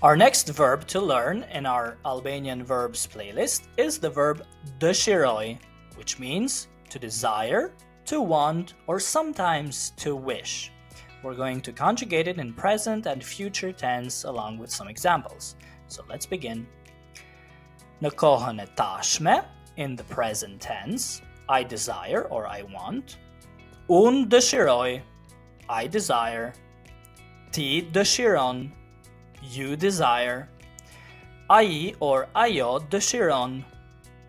Our next verb to learn in our Albanian verbs playlist is the verb dëshiroj, which means to desire, to want, or sometimes to wish. We're going to conjugate it in present and future tense along with some examples. So let's begin. Në kohën e tashme, in the present tense, I desire or I want. Unë dëshiroj, I desire. Ti dëshiron, you desire. Ai or ajo dëshiron,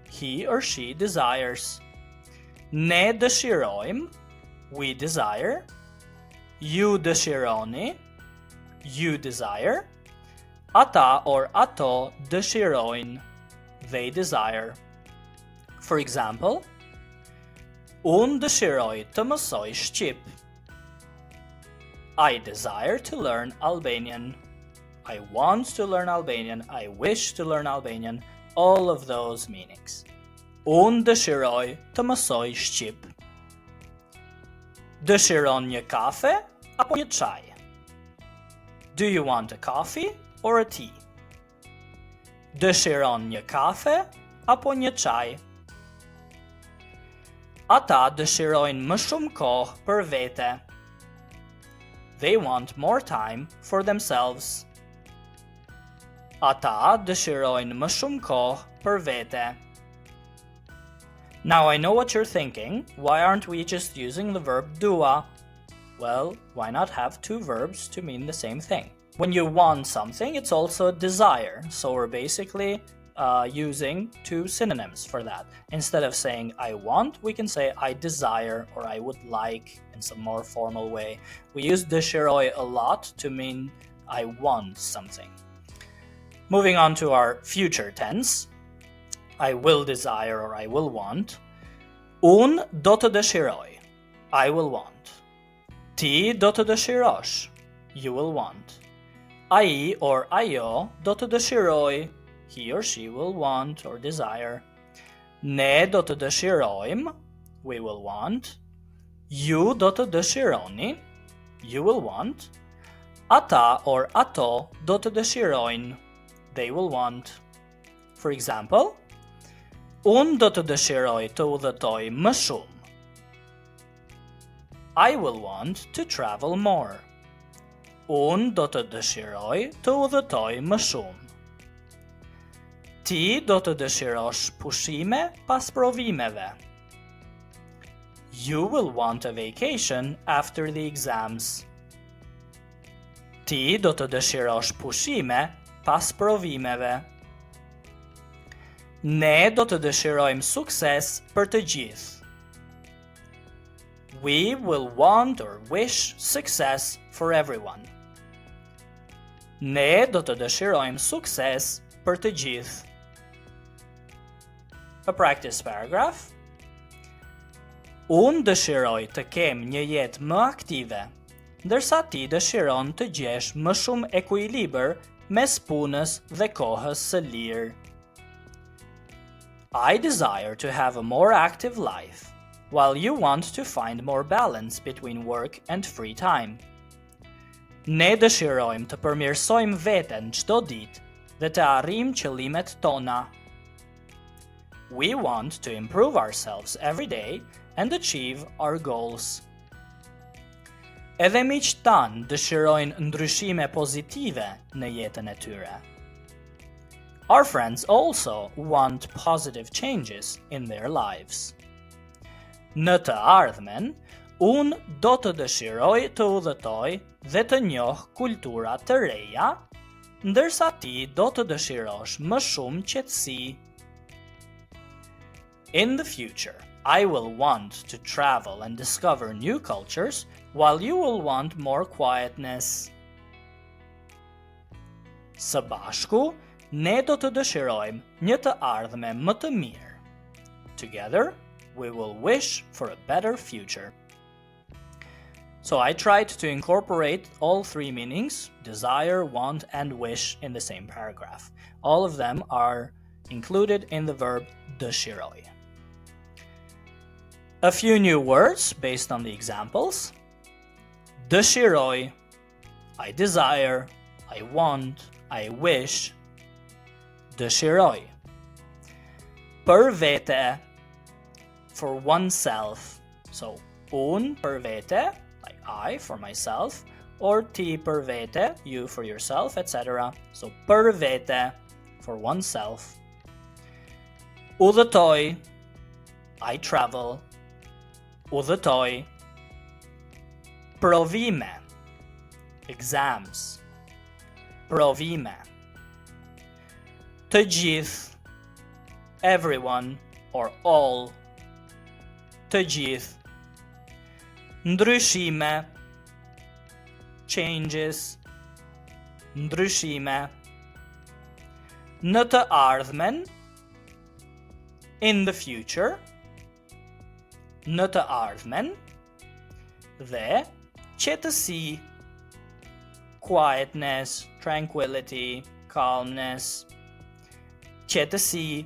he or she desires. Ne dëshirojmë, we desire. Ju dëshironi, you desire. Ata or ato dëshirojnë, they desire. For example, unë dëshiroj të mësoj shqip. I desire to learn Albanian. I want to learn Albanian. I wish to learn Albanian. All of those meanings. Unë dëshiroj të mësoj shqip. Dëshiron një kafe apo një çaj? Do you want a coffee or a tea? Dëshiron një kafe apo një çaj? Ata dëshirojnë më shumë kohë për vete. They want more time for themselves. Ata dëshirojnë më shumë kohë për vete. Now I know what you're thinking. Why aren't we just using the verb dua? Well, why not have two verbs to mean the same thing? When you want something, it's also a desire. So we're basically using two synonyms for that. Instead of saying I want, we can say I desire or I would like in some more formal way. We use dëshiroj a lot to mean I want something. Moving on to our future tense. I will desire or I will want. Unë do të dëshiroj. I will want. Ti do të dëshirosh. You will want. Ai or ajo do të dëshiroj. He or she will want or desire. Ne do të dëshirojmë. We will want. Ju do të dëshironi. You will want. Ata or ato do të dëshirojnë. They will want. For example, unë do të dëshiroj të udhëtoj më shumë. I will want to travel more. Unë do të dëshiroj të udhëtoj më shumë. Ti do të dëshirosh pushime pas provimeve. You will want a vacation after the exams. Ti do të dëshirosh pushime pas provimeve. Ne do të dëshirojmë sukses për të gjithë. We will want or wish success for everyone. Ne do të dëshirojmë sukses për të gjithë. A practice paragraph. Unë dëshiroj të kem një jetë më aktive, ndërsa ti dëshiron të gjesh më shumë ekuilibër mes punës dhe kohës së lirë. I desire to have a more active life, while you want to find more balance between work and free time. Ne dëshirojmë të përmirësojmë veten çdo ditë dhe të arrijmë qëllimet tona. We want to improve ourselves every day and achieve our goals. Edhe miqtë tanë dëshirojnë ndryshime pozitive në jetën e tyre. Our friends also want positive changes in their lives. Në të ardhmen, unë do të dëshiroj të udhëtoj dhe të njoh kultura të reja, ndërsa ti do të dëshirosh më shumë qetësi. In the future, I will want to travel and discover new cultures, while you will want more quietness. Së bashku, ne do të dëshirojmë një të ardhme më të mirë. Together, we will wish for a better future. So I tried to incorporate all three meanings, desire, want, and wish, in the same paragraph. All of them are included in the verb dëshiroj. A few new words based on the examples. Dëshiroj, I desire, I want, I wish, dëshiroj. Për vete, for oneself. So, un për vete, like I for myself, or ti për vete, you for yourself, etc. So, për vete, for oneself. Udhëtoj, I travel. Udhëtoj. Provime, exams. Provime. Të gjithë, everyone or all. Të gjithë. Ndryshime, changes. Ndryshime. Në të ardhmen, in the future. Në të ardhmen. Dhe qetësi, quietness, tranquility, calmness. Qetësi.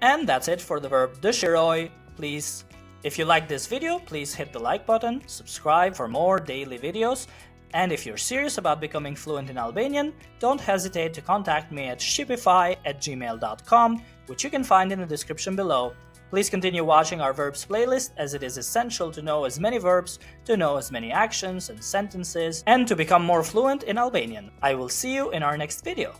And that's it for the verb dëshiroj. Please, if you like this video, please hit the like button, subscribe for more daily videos, and if you're serious about becoming fluent in Albanian, don't hesitate to contact me at shqipify@gmail.com, which you can find in the description below. Please continue watching our verbs playlist, as it is essential to know as many verbs, to know as many actions and sentences, and to become more fluent in Albanian. I will see you in our next video.